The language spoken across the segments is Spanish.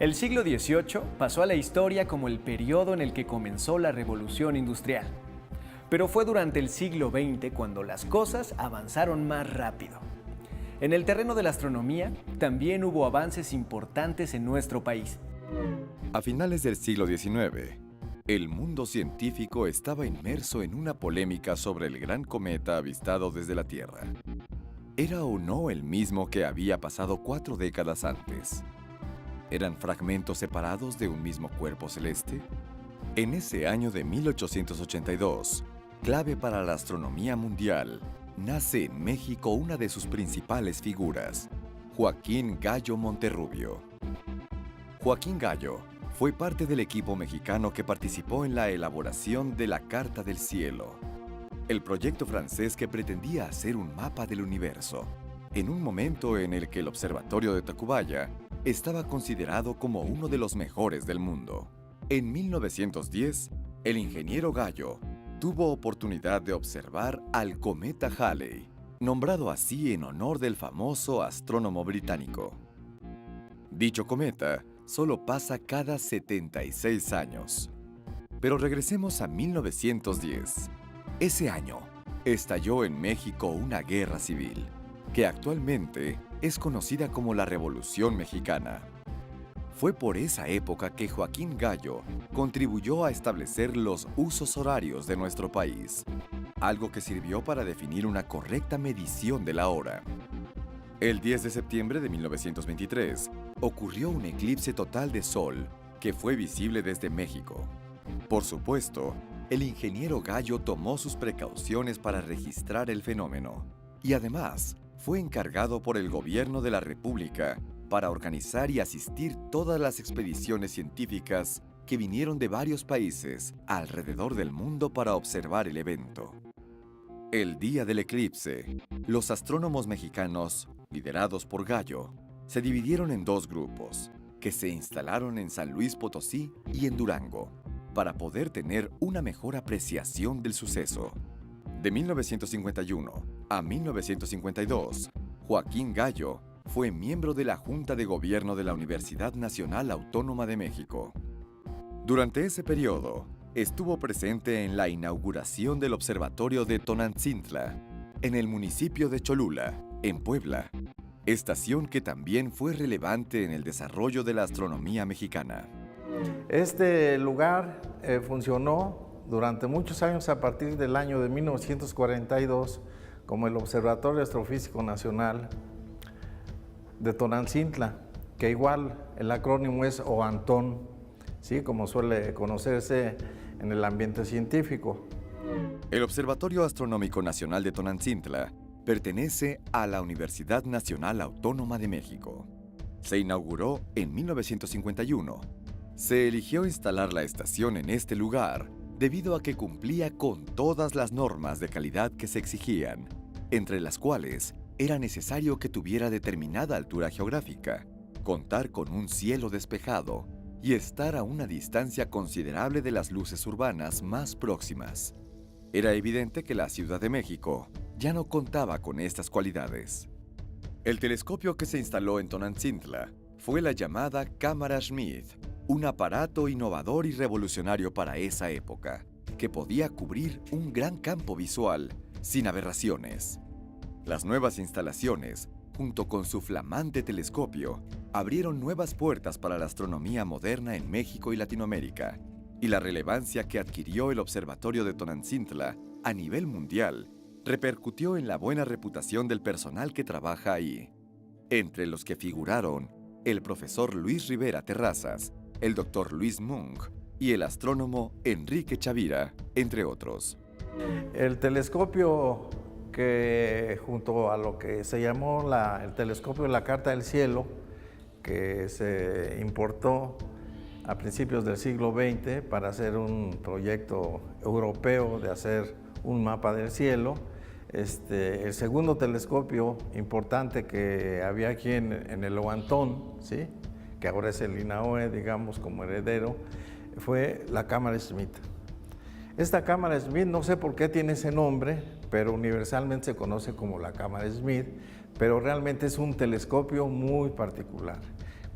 El siglo XVIII pasó a la historia como el periodo en el que comenzó la revolución industrial. Pero fue durante el siglo XX cuando las cosas avanzaron más rápido. En el terreno de la astronomía también hubo avances importantes en nuestro país. A finales del siglo XIX, el mundo científico estaba inmerso en una polémica sobre el gran cometa avistado desde la Tierra. ¿Era o no el mismo que había pasado 4 décadas antes? ¿Eran fragmentos separados de un mismo cuerpo celeste? En ese año de 1882, clave para la astronomía mundial, nace en México una de sus principales figuras, Joaquín Gallo Monterrubio. Joaquín Gallo fue parte del equipo mexicano que participó en la elaboración de la Carta del Cielo, el proyecto francés que pretendía hacer un mapa del universo, en un momento en el que el observatorio de Tacubaya estaba considerado como uno de los mejores del mundo. En 1910, el ingeniero Gallo tuvo oportunidad de observar al cometa Halley, nombrado así en honor del famoso astrónomo británico. Dicho cometa solo pasa cada 76 años. Pero regresemos a 1910. Ese año estalló en México una guerra civil, que actualmente es conocida como la Revolución Mexicana. Fue por esa época que Joaquín Gallo contribuyó a establecer los usos horarios de nuestro país, algo que sirvió para definir una correcta medición de la hora. El 10 de septiembre de 1923 ocurrió un eclipse total de Sol que fue visible desde México. Por supuesto, el ingeniero Gallo tomó sus precauciones para registrar el fenómeno y además fue encargado por el gobierno de la República para organizar y asistir todas las expediciones científicas que vinieron de varios países alrededor del mundo para observar el evento. El día del eclipse, los astrónomos mexicanos, liderados por Gallo, se dividieron en 2 grupos, que se instalaron en San Luis Potosí y en Durango, para poder tener una mejor apreciación del suceso. De 1951 a 1952, Joaquín Gallo fue miembro de la Junta de Gobierno de la Universidad Nacional Autónoma de México. Durante ese periodo, estuvo presente en la inauguración del Observatorio de Tonantzintla, en el municipio de Cholula, en Puebla, estación que también fue relevante en el desarrollo de la astronomía mexicana. Este lugar funcionó durante muchos años a partir del año de 1942 como el Observatorio Astrofísico Nacional de Tonantzintla, que igual el acrónimo es OANTON, ¿sí? Como suele conocerse en el ambiente científico. El Observatorio Astronómico Nacional de Tonantzintla pertenece a la Universidad Nacional Autónoma de México. Se inauguró en 1951. Se eligió instalar la estación en este lugar debido a que cumplía con todas las normas de calidad que se exigían, entre las cuales era necesario que tuviera determinada altura geográfica, contar con un cielo despejado y estar a una distancia considerable de las luces urbanas más próximas. Era evidente que la Ciudad de México ya no contaba con estas cualidades. El telescopio que se instaló en Tonantzintla fue la llamada Cámara Schmidt, un aparato innovador y revolucionario para esa época, que podía cubrir un gran campo visual sin aberraciones. Las nuevas instalaciones, junto con su flamante telescopio, abrieron nuevas puertas para la astronomía moderna en México y Latinoamérica, y la relevancia que adquirió el Observatorio de Tonantzintla a nivel mundial repercutió en la buena reputación del personal que trabaja ahí, entre los que figuraron el profesor Luis Rivera Terrazas, el doctor Luis Munch y el astrónomo Enrique Chavira, entre otros. El telescopio que junto a lo que se llamó el telescopio de la Carta del Cielo, que se importó a principios del siglo XX para hacer un proyecto europeo de hacer un mapa del cielo. El segundo telescopio importante que había aquí en el Oantón, ¿sí? Que ahora es el INAOE, digamos, como heredero, fue la Cámara Schmidt. Esta Cámara Schmidt, no sé por qué tiene ese nombre, pero universalmente se conoce como la Cámara Schmidt, pero realmente es un telescopio muy particular.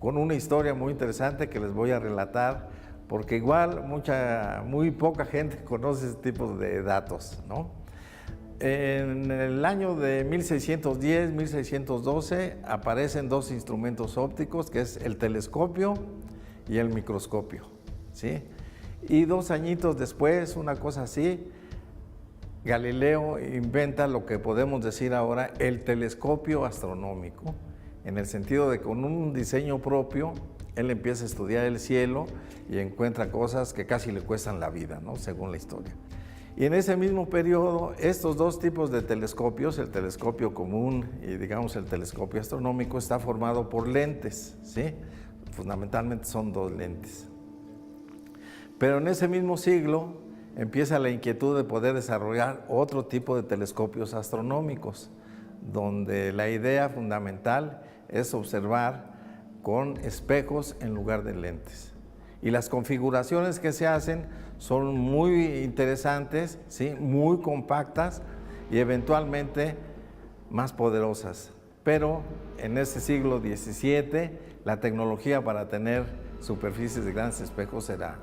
con una historia muy interesante que les voy a relatar, porque igual muy poca gente conoce ese tipo de datos, ¿no? En el año de 1610, 1612 aparecen dos instrumentos ópticos, que es el telescopio y el microscopio, ¿sí? Y 2 añitos después, una cosa así, Galileo inventa lo que podemos decir ahora el telescopio astronómico, en el sentido de que con un diseño propio, él empieza a estudiar el cielo y encuentra cosas que casi le cuestan la vida, ¿no? Según la historia. Y en ese mismo periodo, estos dos tipos de telescopios, el telescopio común y digamos el telescopio astronómico, está formado por lentes, ¿sí? Fundamentalmente son 2 lentes. Pero en ese mismo siglo empieza la inquietud de poder desarrollar otro tipo de telescopios astronómicos, donde la idea fundamental es observar con espejos en lugar de lentes. Y las configuraciones que se hacen son muy interesantes, ¿sí? Muy compactas y eventualmente más poderosas. Pero en este siglo XVII la tecnología para tener superficies de grandes espejos era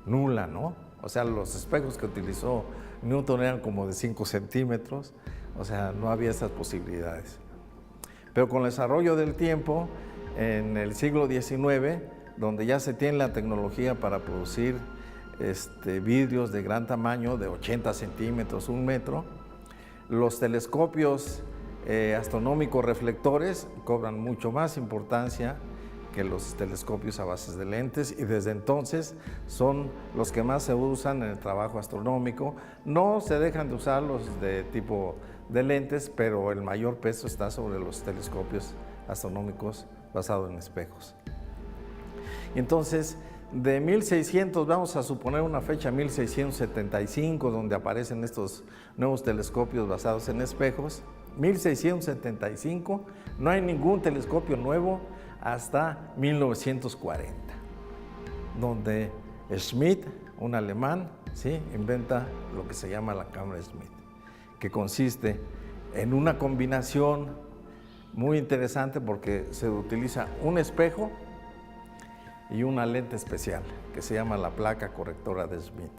nula, ¿no? O sea, los espejos que utilizó Newton eran como de 5 centímetros, o sea, no había esas posibilidades. Pero con el desarrollo del tiempo, en el siglo XIX, donde ya se tiene la tecnología para producir vidrios de gran tamaño, de 80 centímetros, 1 metro, los telescopios astronómicos reflectores cobran mucho más importancia que los telescopios a bases de lentes, y desde entonces son los que más se usan en el trabajo astronómico. No se dejan de usar los de tipo de lentes, pero el mayor peso está sobre los telescopios astronómicos basados en espejos. Y entonces, de 1600, vamos a suponer una fecha, 1675, donde aparecen estos nuevos telescopios basados en espejos. 1675, no hay ningún telescopio nuevo hasta 1940, donde Schmidt, un alemán, ¿sí? Inventa lo que se llama la cámara Schmidt, que consiste en una combinación muy interesante porque se utiliza un espejo y una lente especial que se llama la placa correctora de Schmidt.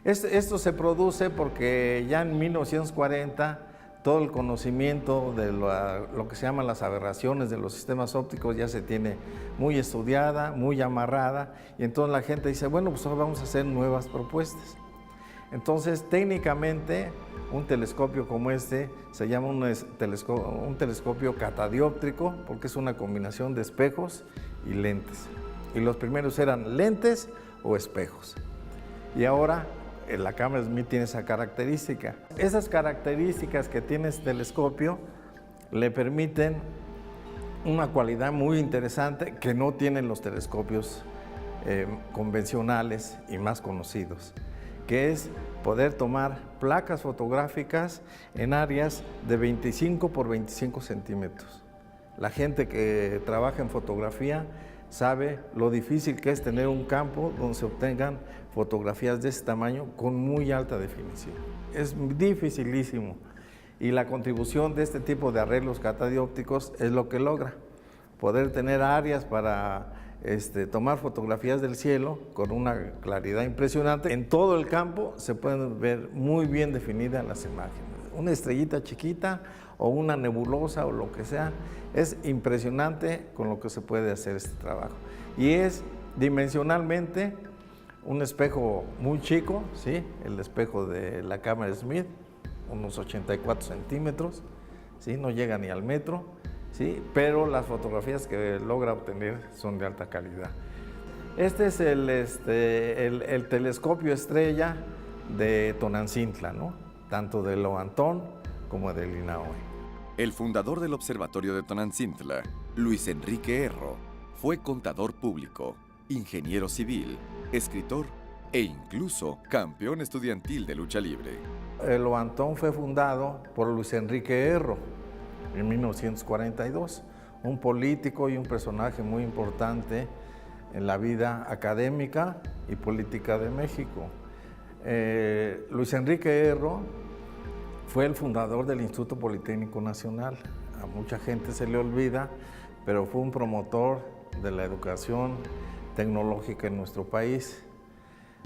Esto se produce porque ya en 1940 todo el conocimiento de lo que se llaman las aberraciones de los sistemas ópticos ya se tiene muy estudiada, muy amarrada, y entonces la gente dice, bueno, pues ahora vamos a hacer nuevas propuestas. Entonces, técnicamente, un telescopio como este se llama un telescopio catadióptrico, porque es una combinación de espejos y lentes. Y los primeros eran lentes o espejos. Y ahora la cámara Schmidt tiene esa característica. Esas características que tiene este telescopio le permiten una cualidad muy interesante que no tienen los telescopios convencionales y más conocidos, que es poder tomar placas fotográficas en áreas de 25 por 25 centímetros. La gente que trabaja en fotografía sabe lo difícil que es tener un campo donde se obtengan fotografías de ese tamaño con muy alta definición. Es dificilísimo, y la contribución de este tipo de arreglos catadiópticos es lo que logra poder tener áreas para tomar fotografías del cielo con una claridad impresionante. En todo el campo se pueden ver muy bien definidas las imágenes. Una estrellita chiquita o una nebulosa o lo que sea, es impresionante con lo que se puede hacer este trabajo. Y es dimensionalmente un espejo muy chico, ¿sí? El espejo de la cámara Schmidt, unos 84 centímetros, ¿sí? No llega ni al metro, ¿sí? Pero las fotografías que logra obtener son de alta calidad. Este es el telescopio estrella de Tonantzintla, ¿no? Tanto de Loantón como de Linaoe. El fundador del Observatorio de Tonantzintla, Luis Enrique Erro, fue contador público, ingeniero civil, escritor e incluso campeón estudiantil de lucha libre. El Loantón fue fundado por Luis Enrique Erro en 1942, un político y un personaje muy importante en la vida académica y política de México. Luis Enrique Erro fue el fundador del Instituto Politécnico Nacional. A mucha gente se le olvida, pero fue un promotor de la educación tecnológica en nuestro país.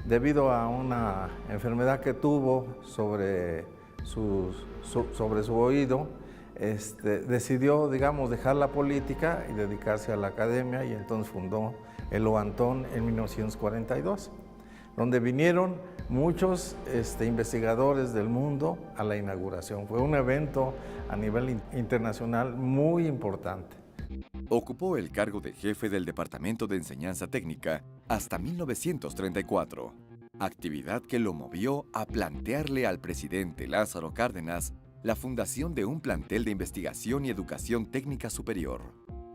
Debido a una enfermedad que tuvo sobre su oído, decidió, digamos, dejar la política y dedicarse a la academia, y entonces fundó el OANTON en 1942, donde vinieron muchos investigadores del mundo a la inauguración. Fue un evento a nivel internacional muy importante. Ocupó el cargo de jefe del Departamento de Enseñanza Técnica hasta 1934, actividad que lo movió a plantearle al presidente Lázaro Cárdenas la fundación de un plantel de investigación y educación técnica superior.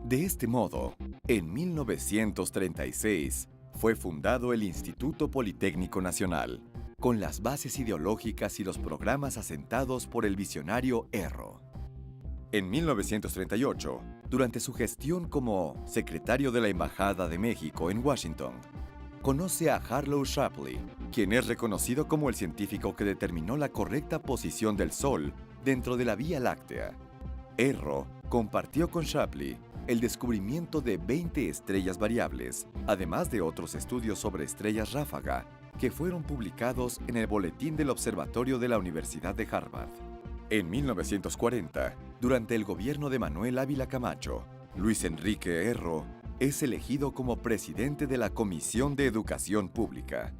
De este modo, en 1936, fue fundado el Instituto Politécnico Nacional, con las bases ideológicas y los programas asentados por el visionario Erro. En 1938, durante su gestión como secretario de la Embajada de México en Washington, conoce a Harlow Shapley, quien es reconocido como el científico que determinó la correcta posición del Sol dentro de la Vía Láctea. Erro compartió con Shapley el descubrimiento de 20 estrellas variables, además de otros estudios sobre estrellas ráfaga, que fueron publicados en el Boletín del Observatorio de la Universidad de Harvard. En 1940, durante el gobierno de Manuel Ávila Camacho, Luis Enrique Erro es elegido como presidente de la Comisión de Educación Pública.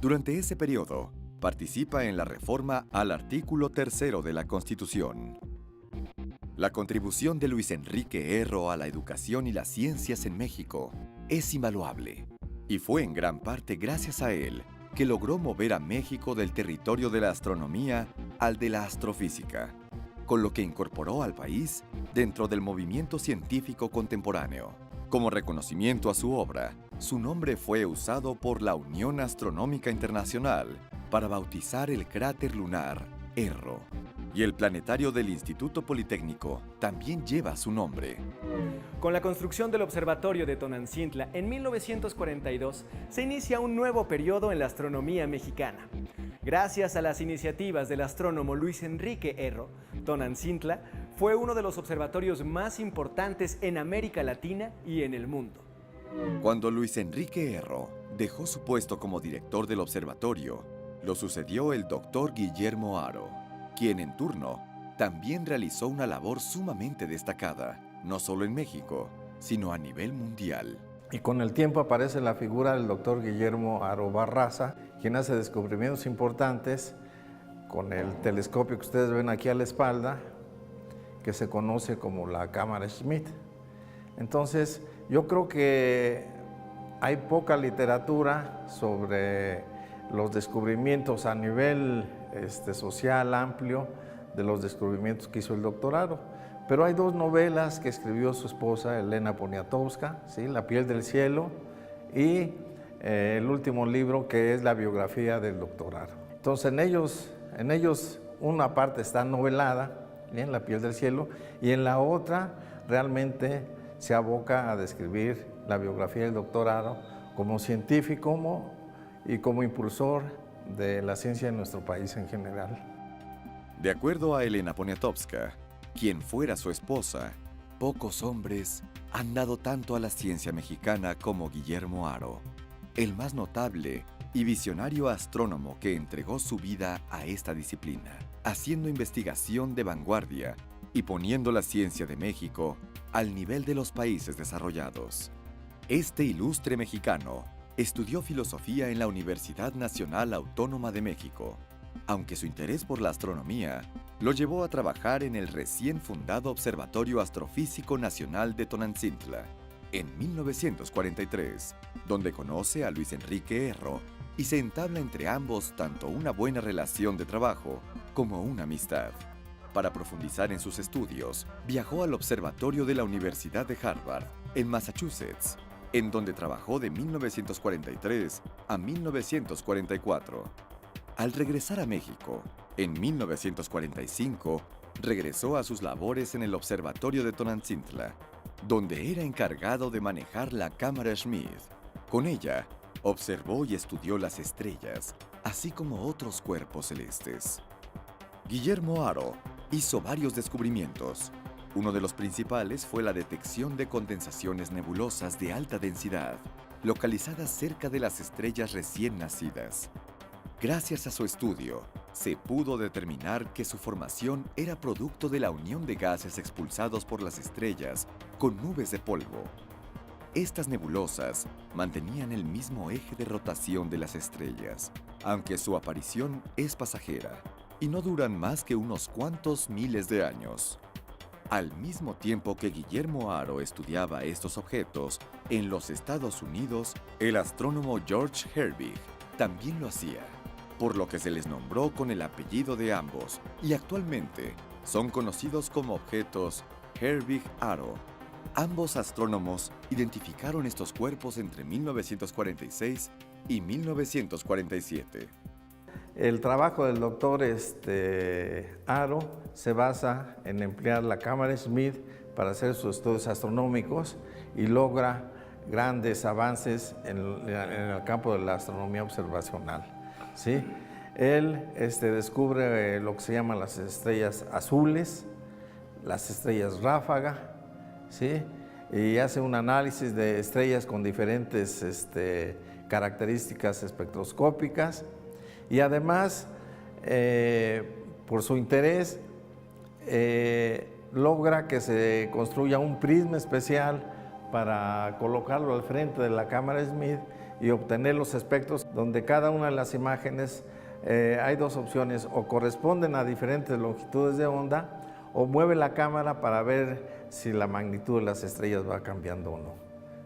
Durante ese periodo, participa en la reforma al artículo 3 de la Constitución. La contribución de Luis Enrique Erro a la educación y las ciencias en México es invaluable, y fue en gran parte gracias a él que logró mover a México del territorio de la astronomía al de la astrofísica, con lo que incorporó al país dentro del movimiento científico contemporáneo. Como reconocimiento a su obra, su nombre fue usado por la Unión Astronómica Internacional para bautizar el cráter lunar Erro. Y el planetario del Instituto Politécnico también lleva su nombre. Con la construcción del Observatorio de Tonancintla en 1942, se inicia un nuevo periodo en la astronomía mexicana. Gracias a las iniciativas del astrónomo Luis Enrique Erro, Tonancintla fue uno de los observatorios más importantes en América Latina y en el mundo. Cuando Luis Enrique Erro dejó su puesto como director del observatorio, lo sucedió el doctor Guillermo Haro, quien en turno también realizó una labor sumamente destacada, no solo en México, sino a nivel mundial. Y con el tiempo aparece la figura del doctor Guillermo Haro Barraza, quien hace descubrimientos importantes con el telescopio que ustedes ven aquí a la espalda, que se conoce como la cámara Schmidt. Entonces, yo creo que hay poca literatura sobre los descubrimientos a nivel social amplio de los descubrimientos que hizo el doctor Haro. Pero hay dos novelas que escribió su esposa, Elena Poniatowska, ¿sí? La piel del cielo, y el último libro, que es la biografía del doctor Haro. Entonces, en ellos una parte está novelada, ¿bien? La piel del cielo, y en la otra realmente se aboca a describir la biografía del doctor Haro como científico y como impulsor de la ciencia en nuestro país en general. De acuerdo a Elena Poniatowska, quien fuera su esposa, pocos hombres han dado tanto a la ciencia mexicana como Guillermo Haro, el más notable y visionario astrónomo que entregó su vida a esta disciplina, haciendo investigación de vanguardia y poniendo la ciencia de México al nivel de los países desarrollados. Este ilustre mexicano estudió filosofía en la Universidad Nacional Autónoma de México, aunque su interés por la astronomía lo llevó a trabajar en el recién fundado Observatorio Astrofísico Nacional de Tonancintla en 1943, donde conoce a Luis Enrique Erro y se entabla entre ambos tanto una buena relación de trabajo como una amistad. Para profundizar en sus estudios, viajó al observatorio de la Universidad de Harvard, en Massachusetts, en donde trabajó de 1943 a 1944. Al regresar a México, en 1945, regresó a sus labores en el Observatorio de Tonancintla, donde era encargado de manejar la cámara Schmidt. Con ella, observó y estudió las estrellas, así como otros cuerpos celestes. Guillermo Haro hizo varios descubrimientos, Uno de los principales fue la detección de condensaciones nebulosas de alta densidad, localizadas cerca de las estrellas recién nacidas. Gracias a su estudio, se pudo determinar que su formación era producto de la unión de gases expulsados por las estrellas con nubes de polvo. Estas nebulosas mantenían el mismo eje de rotación de las estrellas, aunque su aparición es pasajera y no duran más que unos cuantos miles de años. Al mismo tiempo que Guillermo Haro estudiaba estos objetos, en los Estados Unidos, el astrónomo George Herbig también lo hacía, por lo que se les nombró con el apellido de ambos, y actualmente son conocidos como objetos Herbig-Haro. Ambos astrónomos identificaron estos cuerpos entre 1946 y 1947. El trabajo del doctor Haro se basa en emplear la cámara Schmidt para hacer sus estudios astronómicos y logra grandes avances en el campo de la astronomía observacional, ¿sí? Él descubre lo que se llaman las estrellas azules, las estrellas ráfaga, ¿sí? Y hace un análisis de estrellas con diferentes características espectroscópicas. Y además, por su interés, logra que se construya un prisma especial para colocarlo al frente de la cámara Schmidt y obtener los espectros donde cada una de las imágenes hay dos opciones: o corresponden a diferentes longitudes de onda, o mueve la cámara para ver si la magnitud de las estrellas va cambiando o no,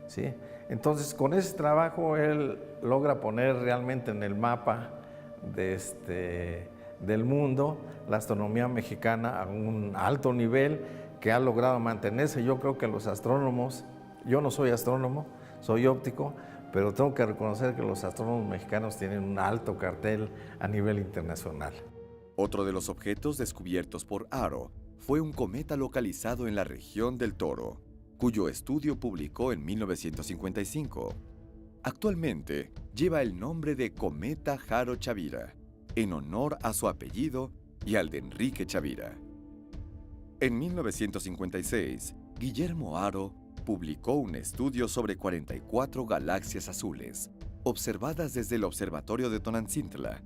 ¿sí? Entonces, con ese trabajo él logra poner realmente en el mapa del mundo la astronomía mexicana a un alto nivel que ha logrado mantenerse. Yo creo que los astrónomos, yo no soy astrónomo, soy óptico, pero tengo que reconocer que los astrónomos mexicanos tienen un alto cartel a nivel internacional. Otro de los objetos descubiertos por Haro fue un cometa localizado en la región del Toro, cuyo estudio publicó en 1955. Actualmente lleva el nombre de Cometa Haro-Chavira, en honor a su apellido y al de Enrique Chavira. En 1956, Guillermo Haro publicó un estudio sobre 44 galaxias azules, observadas desde el observatorio de Tonantzintla.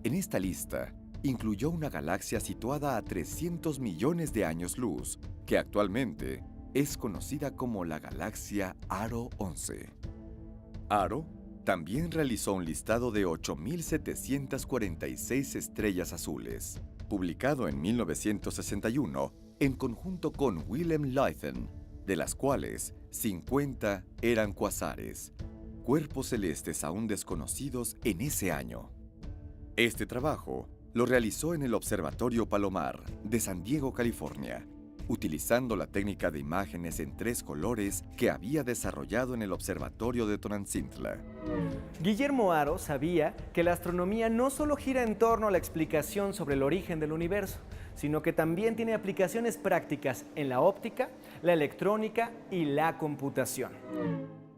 En esta lista, incluyó una galaxia situada a 300 millones de años luz, que actualmente es conocida como la galaxia Haro 11. Haro también realizó un listado de 8.746 estrellas azules, publicado en 1961 en conjunto con Willem Leuthen, de las cuales 50 eran cuasares, cuerpos celestes aún desconocidos en ese año. Este trabajo lo realizó en el Observatorio Palomar de San Diego, California, utilizando la técnica de imágenes en 3 colores que había desarrollado en el Observatorio de Tonantzintla. Guillermo Haro sabía que la astronomía no solo gira en torno a la explicación sobre el origen del universo, sino que también tiene aplicaciones prácticas en la óptica, la electrónica y la computación.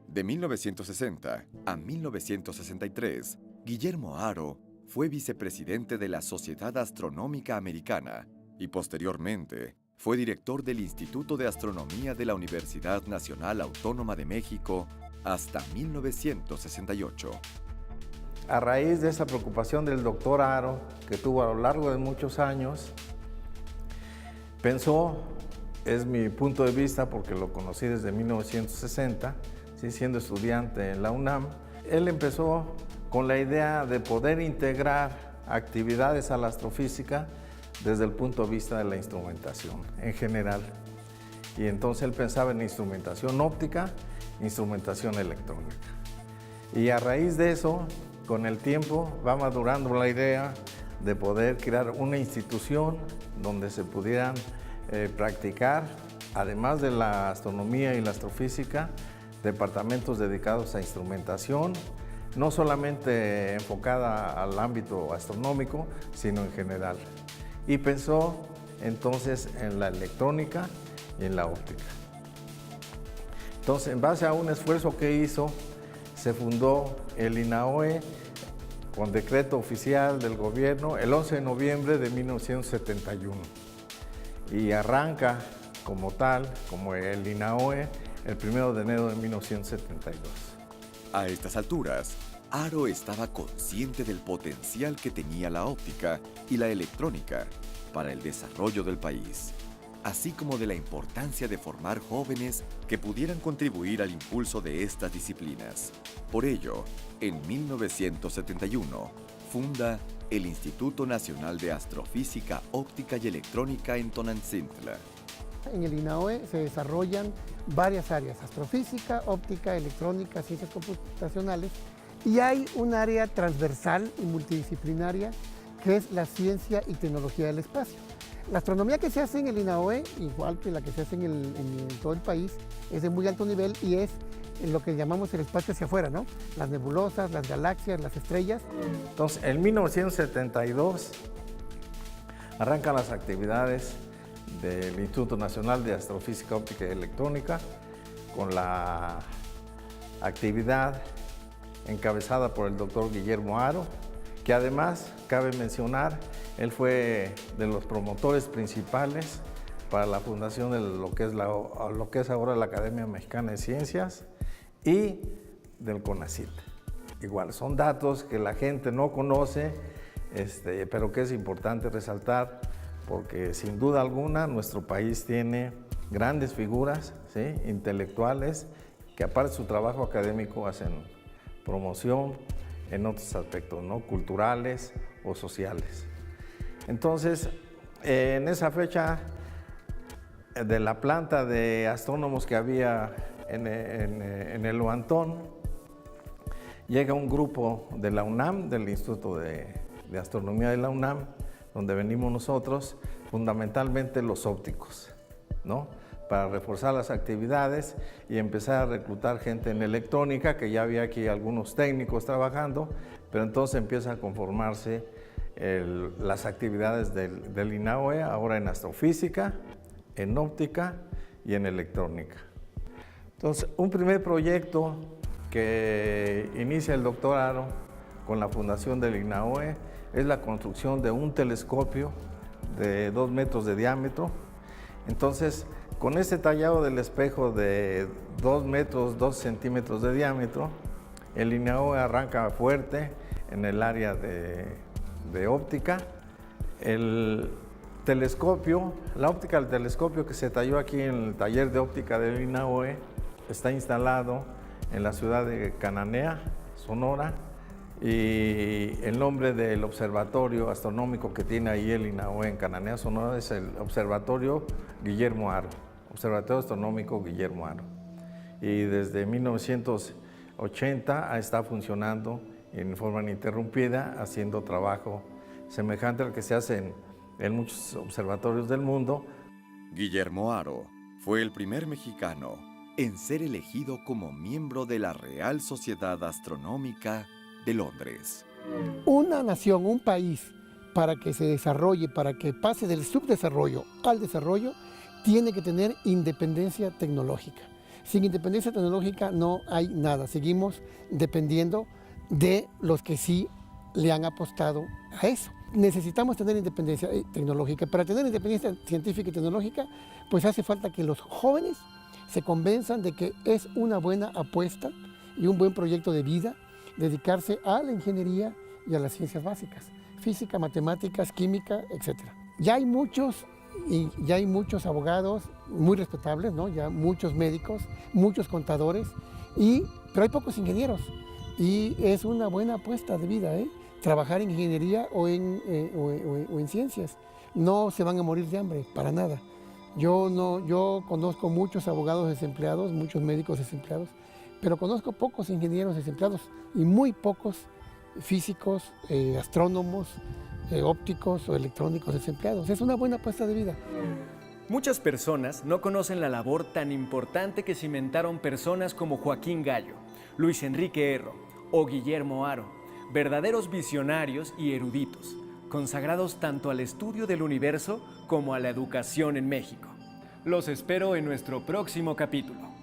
De 1960 a 1963, Guillermo Haro fue vicepresidente de la Sociedad Astronómica Americana y posteriormente fue director del Instituto de Astronomía de la Universidad Nacional Autónoma de México hasta 1968. A raíz de esa preocupación del doctor Haro, que tuvo a lo largo de muchos años, pensó, es mi punto de vista porque lo conocí desde 1960, ¿sí? Siendo estudiante en la UNAM, él empezó con la idea de poder integrar actividades a la astrofísica desde el punto de vista de la instrumentación en general. Y entonces él pensaba en instrumentación óptica, instrumentación electrónica. Y a raíz de eso, con el tiempo, va madurando la idea de poder crear una institución donde se pudieran practicar, además de la astronomía y la astrofísica, departamentos dedicados a instrumentación, no solamente enfocada al ámbito astronómico, sino en general. Y pensó entonces en la electrónica y en la óptica. Entonces, en base a un esfuerzo que hizo, se fundó el INAOE con decreto oficial del gobierno el 11 de noviembre de 1971. Y arranca como tal, como el INAOE, el 1 de enero de 1972. A estas alturas, Haro estaba consciente del potencial que tenía la óptica y la electrónica para el desarrollo del país, así como de la importancia de formar jóvenes que pudieran contribuir al impulso de estas disciplinas. Por ello, en 1971, funda el Instituto Nacional de Astrofísica, Óptica y Electrónica en Tonantzintla. En el INAOE se desarrollan varias áreas: astrofísica, óptica, electrónica, ciencias computacionales, y hay un área transversal y multidisciplinaria que es la ciencia y tecnología del espacio. La astronomía que se hace en el INAOE, igual que la que se hace en todo el país, es de muy alto nivel y es en lo que llamamos el espacio hacia afuera, ¿no? Las nebulosas, las galaxias, las estrellas. Entonces, en 1972 arrancan las actividades del Instituto Nacional de Astrofísica, Óptica y Electrónica, con la actividad encabezada por el doctor Guillermo Haro, que además, cabe mencionar, él fue de los promotores principales para la fundación de lo que es ahora la Academia Mexicana de Ciencias y del CONACYT. Igual, son datos que la gente no conoce, pero que es importante resaltar, porque sin duda alguna nuestro país tiene grandes figuras, ¿sí?, intelectuales, que aparte de su trabajo académico hacen promoción en otros aspectos, ¿no?, culturales o sociales. Entonces, en esa fecha, de la planta de astrónomos que había en el Huantón, llega un grupo de la UNAM, del Instituto de Astronomía de la UNAM, donde venimos nosotros, fundamentalmente los ópticos, ¿no?, para reforzar las actividades y empezar a reclutar gente en electrónica, que ya había aquí algunos técnicos trabajando, pero entonces empieza a conformarse las actividades del INAOE, ahora en astrofísica, en óptica y en electrónica. Entonces, un primer proyecto que inicia el doctor Haro con la fundación del INAOE es la construcción de un telescopio de 2 metros de diámetro. Entonces, con este tallado del espejo de 2 metros, 2 centímetros de diámetro, el INAOE arranca fuerte en el área de óptica. El telescopio, la óptica del telescopio que se talló aquí en el taller de óptica del INAOE, está instalado en la ciudad de Cananea, Sonora, y el nombre del observatorio astronómico que tiene ahí el INAOE en Cananea, Sonora, es el Observatorio Guillermo Haro, Observatorio Astronómico Guillermo Haro. Y desde 1980 está funcionando en forma ininterrumpida, haciendo trabajo semejante al que se hace en muchos observatorios del mundo. Guillermo Haro fue el primer mexicano en ser elegido como miembro de la Real Sociedad Astronómica de Londres. Una nación, un país, para que se desarrolle, para que pase del subdesarrollo al desarrollo, tiene que tener independencia tecnológica. Sin independencia tecnológica no hay nada. Seguimos dependiendo de los que sí le han apostado a eso. Necesitamos tener independencia tecnológica. Para tener independencia científica y tecnológica, pues hace falta que los jóvenes se convenzan de que es una buena apuesta y un buen proyecto de vida dedicarse a la ingeniería y a las ciencias básicas, física, matemáticas, química, etc. Ya hay muchos abogados muy respetables, ¿no?, ya muchos médicos, muchos contadores, pero hay pocos ingenieros y es una buena apuesta de vida, trabajar en ingeniería o en ciencias. No se van a morir de hambre, para nada. Yo conozco muchos abogados desempleados, muchos médicos desempleados, pero conozco pocos ingenieros desempleados y muy pocos físicos, astrónomos, ópticos o electrónicos desempleados. Es una buena apuesta de vida. Muchas personas no conocen la labor tan importante que cimentaron personas como Joaquín Gallo, Luis Enrique Erro o Guillermo Haro, verdaderos visionarios y eruditos, consagrados tanto al estudio del universo como a la educación en México. Los espero en nuestro próximo capítulo.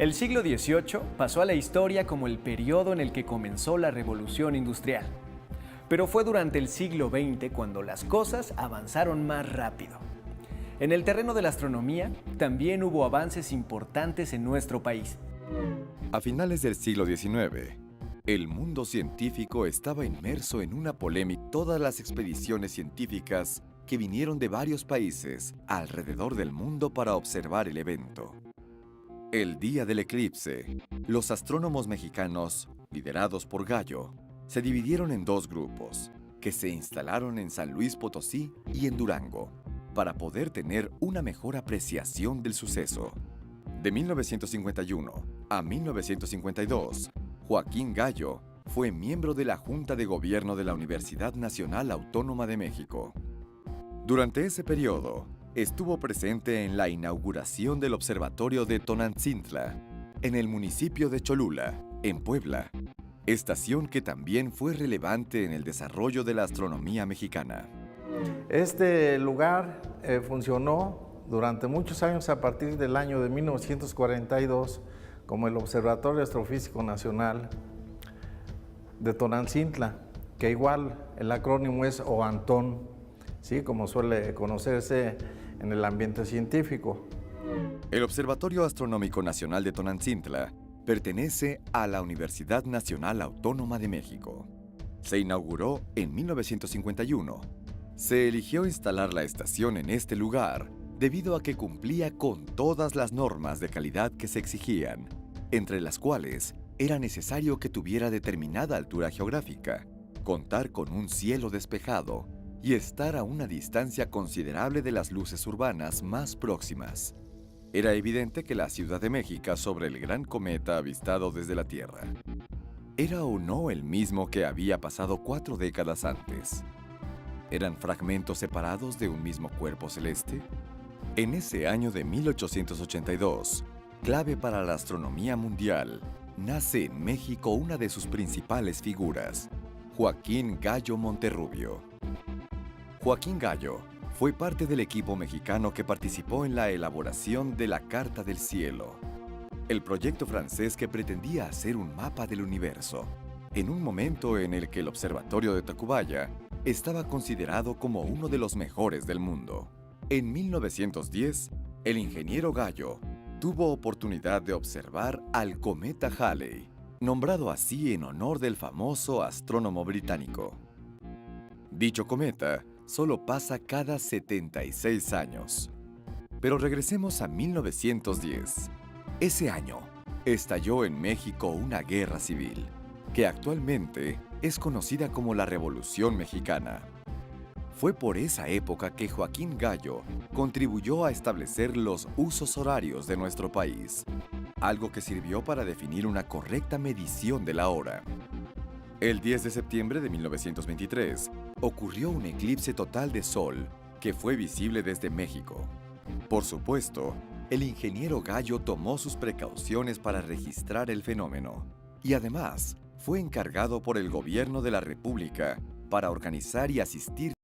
El siglo XVIII pasó a la historia como el periodo en el que comenzó la revolución industrial. Pero fue durante el siglo XX cuando las cosas avanzaron más rápido. En el terreno de la astronomía también hubo avances importantes en nuestro país. A finales del siglo XIX, el mundo científico estaba inmerso en una polémica. Todas las expediciones científicas que vinieron de varios países alrededor del mundo para observar el evento. El día del eclipse, los astrónomos mexicanos, liderados por Gallo, se dividieron en dos grupos, que se instalaron en San Luis Potosí y en Durango, para poder tener una mejor apreciación del suceso. De 1951 a 1952, Joaquín Gallo fue miembro de la Junta de Gobierno de la Universidad Nacional Autónoma de México. Durante ese periodo, estuvo presente en la inauguración del Observatorio de Tonantzintla, en el municipio de Cholula, en Puebla, estación que también fue relevante en el desarrollo de la astronomía mexicana. Este lugar funcionó durante muchos años a partir del año de 1942 como el Observatorio Astrofísico Nacional de Tonantzintla, que igual el acrónimo es OANTON, ¿sí? Como suele conocerse en el ambiente científico. El Observatorio Astronómico Nacional de Tonantzintla pertenece a la Universidad Nacional Autónoma de México. Se inauguró en 1951. Se eligió instalar la estación en este lugar debido a que cumplía con todas las normas de calidad que se exigían, entre las cuales era necesario que tuviera determinada altura geográfica, contar con un cielo despejado y estar a una distancia considerable de las luces urbanas más próximas. Era evidente que la Ciudad de México sobre el gran cometa avistado desde la Tierra era o no el mismo que había pasado 4 décadas antes. ¿Eran fragmentos separados de un mismo cuerpo celeste? En ese año de 1882, clave para la astronomía mundial, nace en México una de sus principales figuras, Joaquín Gallo Monterrubio. Joaquín Gallo fue parte del equipo mexicano que participó en la elaboración de la Carta del Cielo, el proyecto francés que pretendía hacer un mapa del universo, en un momento en el que el observatorio de Tacubaya estaba considerado como uno de los mejores del mundo. En 1910, el ingeniero Gallo tuvo oportunidad de observar al cometa Halley, nombrado así en honor del famoso astrónomo británico. Dicho cometa solo pasa cada 76 años. Pero regresemos a 1910. Ese año, estalló en México una guerra civil, que actualmente es conocida como la Revolución Mexicana. Fue por esa época que Joaquín Gallo contribuyó a establecer los usos horarios de nuestro país, algo que sirvió para definir una correcta medición de la hora. El 10 de septiembre de 1923 ocurrió un eclipse total de sol que fue visible desde México. Por supuesto, el ingeniero Gallo tomó sus precauciones para registrar el fenómeno y además fue encargado por el gobierno de la República para organizar y asistir